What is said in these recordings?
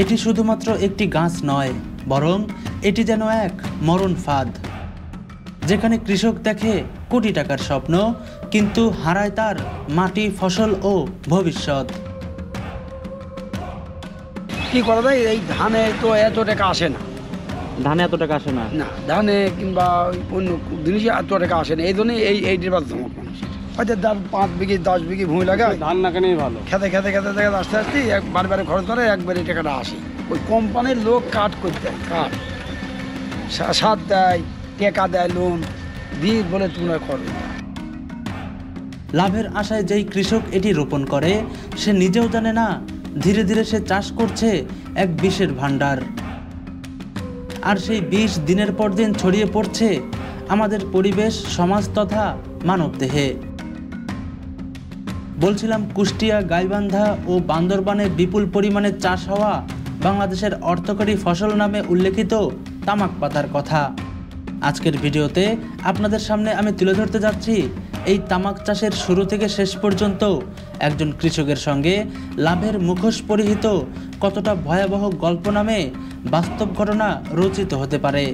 এটি শুধুমাত্র একটি গাছ নয়, বরং এটি যেন এক মরণ ফাঁদ, যেখানে কৃষক দেখে কোটি টাকার স্বপ্ন কিন্তু হারায় তার মাটি, ফসল ও ভবিষ্যৎ। কি করা যায়? এই ধানে তো এত টাকা আসে না, ধানে এত টাকা আসে না, না ধানে কিংবা অন্য জিনিসে এত টাকা আসে না। এই জন্যই এই ডিবার ধমক মানুষ হয়তো 5 বিঘি 10 বিঘি ভূমি লাগায়, ধান না কেনেই ভালো, খেতে খেতে খেতে খেতে আস্তে আস্তে বারে খরচ করে, একবারে টাকাটা আসে। ওই কোম্পানির লোক কাট করতে কাট সার দেয়, টেকা দেয়, লোন দিয়ে বলে তোমরা করো। লাভের আশায় যেই কৃষক এটি রোপণ করে সে নিজেও জানে না ধীরে ধীরে সে চাষ করছে এক বিষের ভাণ্ডার। আর সেই বিষ দিনের পর দিন ছড়িয়ে পড়ছে আমাদের পরিবেশ, সমাজ তথা মানবদেহে। বলছিলাম কুষ্টিয়া, গাইবান্ধা ও বান্দরবানে বিপুল পরিমাণে চাষ হওয়া বাংলাদেশের অর্থকরী ফসল নামে উল্লেখিত তামাক পাতার কথা। আজকের ভিডিওতে আপনাদের সামনে আমি তুলে ধরতে যাচ্ছি এই তামাক চাষের শুরু থেকে শেষ পর্যন্ত একজন কৃষকের সঙ্গে লাভের মুখোশ পরিহিত কতটা ভয়াবহ গল্প নামে বাস্তব ঘটনা রচিত হতে পারে।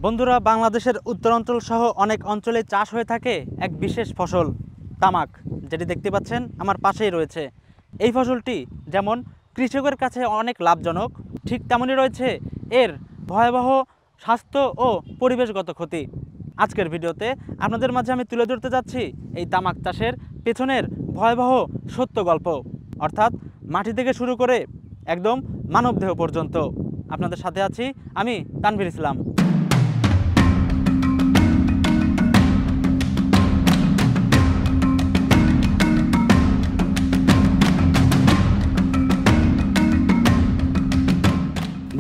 বন্ধুরা, বাংলাদেশের উত্তরাঞ্চল সহ অনেক অঞ্চলে চাষ হয়ে থাকে এক বিশেষ ফসল তামাক, যেটি দেখতে পাচ্ছেন আমার পাশেই রয়েছে। এই ফসলটি যেমন কৃষকের কাছে অনেক লাভজনক, ঠিক তেমনই রয়েছে এর ভয়াবহ স্বাস্থ্য ও পরিবেশগত ক্ষতি। আজকের ভিডিওতে আপনাদের মাঝে আমি তুলে ধরতে যাচ্ছি এই তামাক চাষের পেছনের ভয়াবহ সত্য গল্প, অর্থাৎ মাটি থেকে শুরু করে একদম মানবদেহ পর্যন্ত। আপনাদের সাথে আছি আমি তানভীর ইসলাম।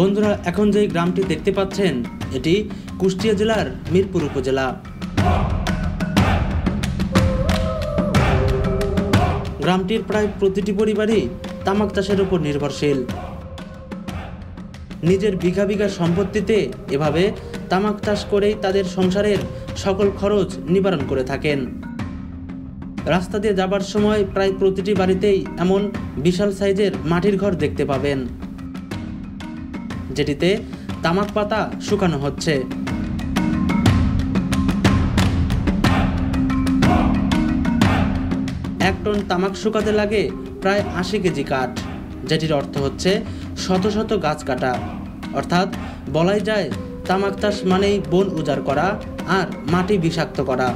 বন্ধুরা, এখন যে গ্রামটি দেখতে পাচ্ছেন এটি কুষ্টিয়া জেলার মিরপুর উপজেলা। গ্রামটির প্রায় প্রতিটি পরিবারই তামাক চাষের উপর নির্ভরশীল। নিজের বিঘা বিঘা সম্পত্তিতে এভাবে তামাক চাষ করেই তাদের সংসারের সকল খরচ নিবারণ করে থাকেন। রাস্তা দিয়ে যাবার সময় প্রায় প্রতিটি বাড়িতেই এমন বিশাল সাইজের মাটির ঘর দেখতে পাবেন, যেটিতে তামাক পাতা শুকানো হচ্ছে। 1 টন তামাক শুকাতে লাগে প্রায় 80 কেজি কাঠ, যেটির অর্থ হচ্ছে শত শত গাছ কাটা। অর্থাৎ বলাই যায় তামাক চাষ মানেই বন উজাড় করা আর মাটি বিষাক্ত করা।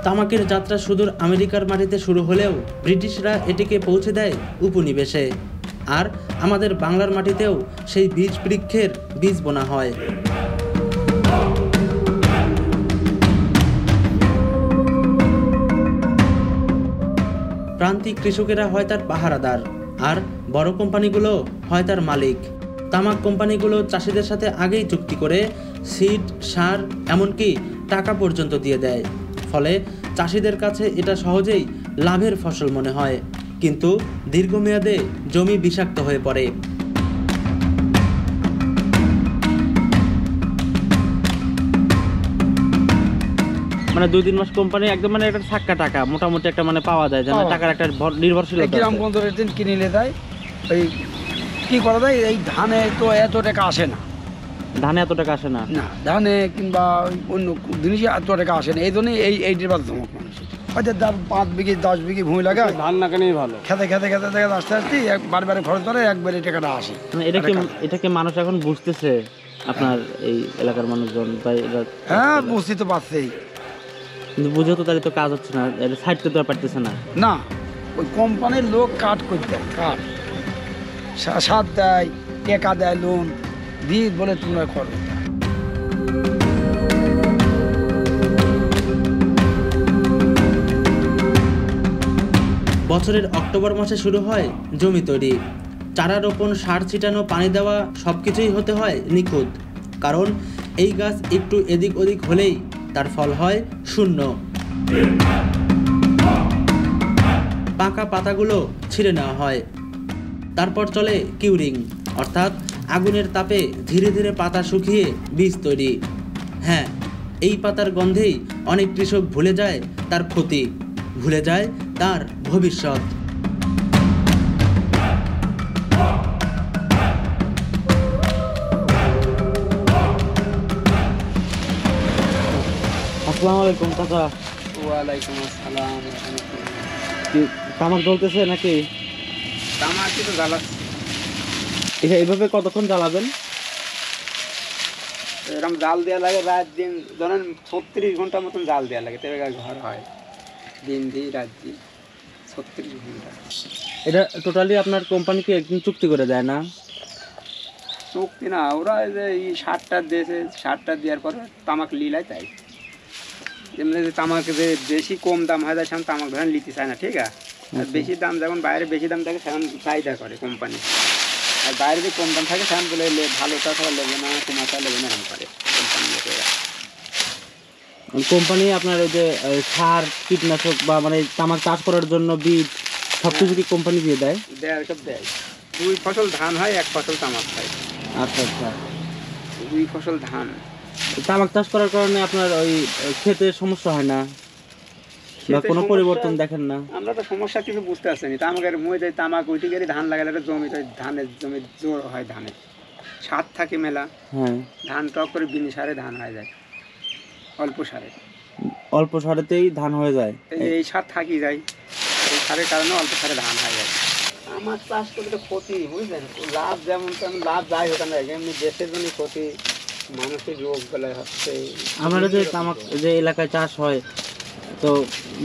তামাকের যাত্রা সুদূর আমেরিকার মাটিতে শুরু হলেও ব্রিটিশরা এটিকে পৌঁছে দেয় উপনিবেশে, আর আমাদের বাংলার মাটিতেও সেই বীজ বৃক্ষের বীজ বোনা হয়। প্রান্তিক কৃষকেরা হয় তার পাহারাদার, আর বড় কোম্পানিগুলো হয় তার মালিক। তামাক কোম্পানিগুলো চাষিদের সাথে আগেই চুক্তি করে সিড, সার, এমনকি টাকা পর্যন্ত দিয়ে দেয়। ফলে চাষিদের কাছে এটা সহজেই লাভের ফসল মনে হয়, কিন্তু দীর্ঘমেয়াদে জমি বিষাক্ত হয়ে পড়ে। মানে 2-3 মাস কোম্পানি একদম মানে একটা ছাক্কা টাকা মোটামুটি একটা মানে পাওয়া যায়, যেন টাকার একটা নির্ভরশীলতা গ্রাম বন্দরের দিন কিনে নিয়ে যায়। ওই কি করা যায়? এই ধানে তো এত টাকা আসে না, ধানে এত টাকা আসে না, না ধানে কিংবা অন্য জিনিসে এত টাকা আসে না। এই জন্যই এই ডিবার ধমক মানুষ হয়তো 5 বিঘি 10 বিঘি ভূমি লাগায়, ধান না কেনেই ভালো, খেতে খেতে খেতে খেতে আস্তে আস্তে বারে খরচ করে, একবারে টাকাটা আসে। এটাকে মানুষ এখন বুঝতেছে, আপনার এই এলাকার মানুষজন? হ্যাঁ, বুঝতে তো পারছেই, কিন্তু বুঝেও তো তাদের তো কাজ হচ্ছে না, সাইড করতে পারতেছে না। না ওই কোম্পানির লোক কাট করতে কাট সার দেয়, টেকা দেয়, লোন দিয়ে বলে তোমরা করো। বছরের অক্টোবর মাসে শুরু হয় জমি তৈরি, চারা রোপণ, সার ছিটানো, পানি দেওয়া সবকিছুই হতে হয় নিখুঁত। কারণ এই গাছ একটু এদিক ওদিক হলেই তার ফল হয় শূন্য। পাকা পাতাগুলো ছিঁড়ে নেওয়া হয়। তারপর চলে কিউরিং, অর্থাৎ আগুনের তাপে ধীরে ধীরে পাতা শুকিয়ে বীজ তৈরি। হ্যাঁ, এই পাতার গন্ধেই অনেক কৃষক ভুলে যায় তার ক্ষতি, ভুলে যায় তার ভবিষ্যৎ। আসসালামু আলাইকুম চাচা। ওয়ালাইকুম আসসালাম। কি তামাক জ্বলতেছে নাকি? তামাক তো জ্বালাচ্ছে। এইভাবে কতক্ষণ জ্বালাবেন? এরকম জাল দেওয়া লাগে রাত দিন, ধরেন 36 ঘন্টা মতন জাল দেওয়া লাগে, তবে ঘর হয়। দিন দিই রাত দিই 36 ঘন্টা। এটা টোটালি আপনার কোম্পানিকে একদিন চুক্তি করে দেয় না? চুক্তি না, ওরা এই যে এই সারটা দিয়েছে, সারটা দেওয়ার পরে তামাক লিলায় তাই। যেমনি যে তামাক যে বেশি কম দাম হয় যায়, সেমন তামাক ধরেন নিতে চায় না, ঠিক আছে? আর বেশি দাম যখন বাইরে বেশি দাম থাকে সেমন চাহিদা করে কোম্পানি। আর বাইরে যে কম দাম থাকে সেমন বলে ভালোটা সবাই নেবে না, তোমারটা নেবে না, এরকম করে কোম্পানি লোকেরা। কোম্পানি আপনার ওই যে সার, কীটনাশক বা মানে তামাক চাষ করার জন্য বীজ সব কিছু কি কোম্পানি দিয়ে দেয়? দেয়, সব দেয়। 2 ফসল ধান হয়, 1 ফসল তামাক হয়। আচ্ছা আচ্ছা। 2 ফসল ধান। তামাক চাষ করার কারণে আপনার ওই খেতে সমস্যা হয় না বা কোনো পরিবর্তন দেখেন না? আমরা তো সমস্যা কিছু বুঝতে পারছি না। তামাকের মুয়ে যায়, তামাক উঠে গেলে ধান লাগালে জমি, ধানের জমি জোর হয়, ধানের স্বাদ থাকে মেলা। হ্যাঁ, ধান টক করে বিনি সারে ধান হয়ে যায়, অল্প সারে। অল্প সারেতেই ধান হয়ে যায়। এই সার থাকি যায়, এই সারের কারণে অল্প সারে ধান হয়ে যায়। আমার চাষ করলে তো ক্ষতি, বুঝলেন? লাভ যেমন তেমন লাভ যাই হোক না, এমনি দেশের জন্য ক্ষতি, মানুষের রোগ বেলায় হচ্ছে। আপনারা যে তামাক যে এলাকায় চাষ হয়, তো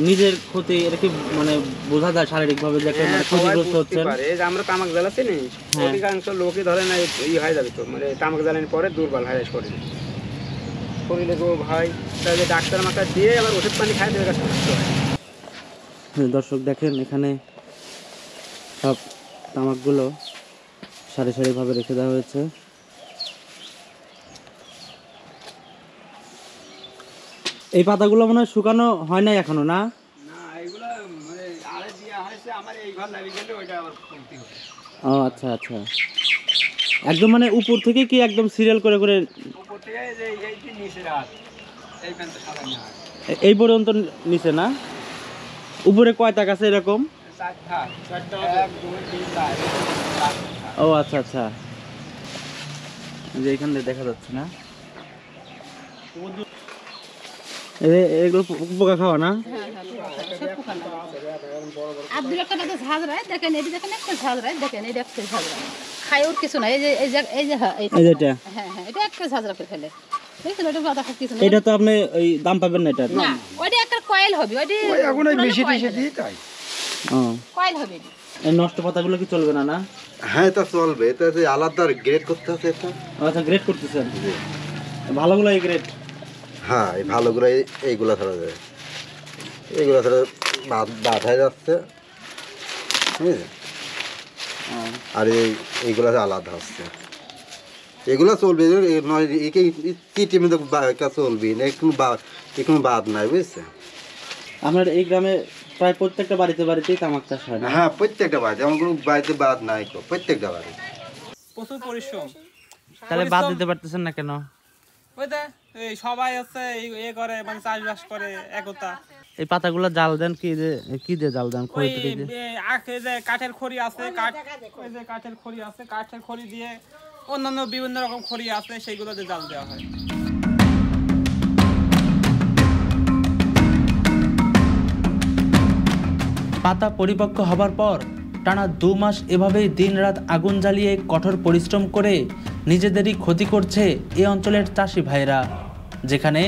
নিজের ক্ষতি এটা কি মানে বোঝা যায় শারীরিকভাবে যে একটা মানে ক্ষতিগ্রস্ত হচ্ছে? এই যে আমরা তামাক জ্বালাচ্ছি না, অধিকাংশ লোকই ধরে না ই হয়ে যাবে, তো মানে তামাক জ্বালানোর পরে দুর্বল হয়ে যায় শরীরে, শরীরে রোগ হয়। তাহলে ডাক্তার মাথা দিয়ে আবার ওষুধ পানি খাই দেবে, সুস্থ হয়। দর্শক দেখেন, এখানে সব তামাকগুলো সারি সারিভাবে রেখে দেওয়া হয়েছে। এই পাতাগুলো মনে হয় শুকানো হয় নাই এখনো, না? না, এগুলো মানে আড়ে দেওয়া হয়েছে, আমার এই ঘর লাগি গেলে ওইটা আবার কমতি হবে। ও আচ্ছা আচ্ছা। একদম মানে উপর থেকে কি একদম সিরিয়াল করে করে উপর থেকে যে এই যে নিচে রাত, এই প্যান্ট সাদা না হয়, এই পর্যন্ত নিচে না? উপরে কয় তাক আছে এরকম? 4 থাক, 1 2 3 4 ও আচ্ছা আচ্ছা। যে এখান থেকে দেখা যাচ্ছে না, এগুলো পোকা খাওয়া না? আর দু একটা দেখে ঝাঁঝরায় দেখেন, এটি দেখেন একটা ঝাঁঝরায় দেখেন, এই একটা ঝাঁঝরা খাই, ওর কিছু না। এই যে এই যে এই যে হ্যাঁ, এই যেটা, হ্যাঁ হ্যাঁ, এটা একটা ঝাঁঝরা করে ফেলে, দেখছেন? ওটা কথা কিছু না। এটা তো আপনি ওই দাম পাবেন না এটার? না, ওইটা একটা কয়েল হবে, ওইটি এখন ওই বেশি টেশি দিই তাই। ও, কয়েল হবে। এই নষ্ট পাতাগুলো কি চলবে না? না, হ্যাঁ, এটা চলবে। এটা যে আলাদা গ্রেড করতে হবে এটা। আচ্ছা, গ্রেড করতেছেন ভালোগুলো? এই গ্রেড? হ্যাঁ, এই ভালোগুলো এইগুলো ছাড়া যায়, এইগুলো ছাড়া বাদ হয়ে যাচ্ছে, ঠিক আছে? আর এইগুলো আলাদা হচ্ছে, এগুলো চলবে নয়, কি টিমে চলবি না, কোনো বাদ নাই, বুঝছে? আপনার এই গ্রামে প্রায় প্রত্যেকটা বাড়িতে বাড়িতেই তামাক চাষ হয় না? হ্যাঁ, প্রত্যেকটা বাড়িতে, এমন কোনো বাড়িতে বাদ নাই, প্রত্যেকটা বাড়ি। প্রচুর পরিশ্রম। তাহলে বাদ দিতে পারতেছেন না কেন? ওই যে এই সবাই হচ্ছে এ করে, মানে চাষবাস করে একতা। এই পাতাগুলো জাল দেন কি দিয়ে জাল দেন? ওই খড়ি টড়ি দিয়ে? আখে যে কাঠের খড়ি আছে, ওই যে কাঠের খড়ি আছে, কাঠের খড়ি দিয়ে অন্যান্য বিভিন্ন রকম খড়ি আছে, সেইগুলো দিয়ে জাল দেওয়া হয়। পাতা পরিপক্ক হবার পর টানা 2 মাস এভাবেই দিনরাত আগুন জ্বালিয়ে কঠোর পরিশ্রম করে নিজেদেরই ক্ষতি করছে এই অঞ্চলের চাষি ভাইরা, যেখানে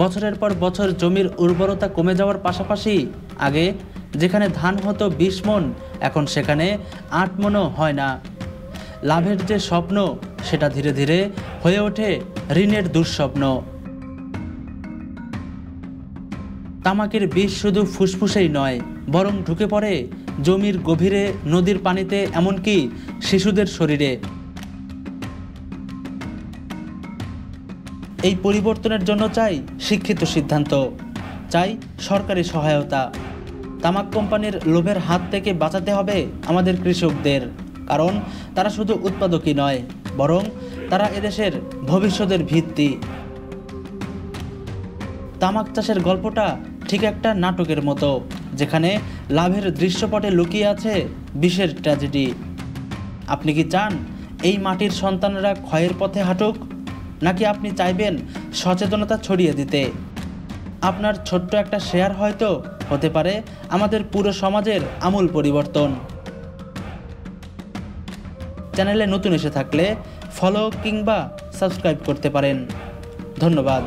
বছরের পর বছর জমির উর্বরতা কমে যাওয়ার পাশাপাশি আগে যেখানে ধান হতো 20 মণ, এখন সেখানে 8 মণও হয় না। লাভের যে স্বপ্ন সেটা ধীরে ধীরে হয়ে ওঠে ঋণের দুঃস্বপ্ন। তামাকের বিষ শুধু ফুসফুসেই নয়, বরং ঢুকে পড়ে জমির গভীরে, নদীর পানিতে, এমনকি শিশুদের শরীরে। এই পরিবর্তনের জন্য চাই শিক্ষিত সিদ্ধান্ত, চাই সরকারি সহায়তা। তামাক কোম্পানির লোভের হাত থেকে বাঁচাতে হবে আমাদের কৃষকদের, কারণ তারা শুধু উৎপাদকই নয়, বরং তারা এদেশের ভবিষ্যতের ভিত্তি। তামাক চাষের গল্পটা ঠিক একটা নাটকের মতো, যেখানে লাভের দৃশ্যপটে লুকিয়ে আছে বিষের ট্র্যাজেডি। আপনি কি চান এই মাটির সন্তানরা ক্ষয়ের পথে হাঁটুক, নাকি আপনি চাইবেন সচেতনতা ছড়িয়ে দিতে? আপনার ছোট্ট একটা শেয়ার হয়তো হতে পারে আমাদের পুরো সমাজের আমূল পরিবর্তন। চ্যানেলে নতুন এসে থাকলে ফলো কিংবা সাবস্ক্রাইব করতে পারেন। ধন্যবাদ।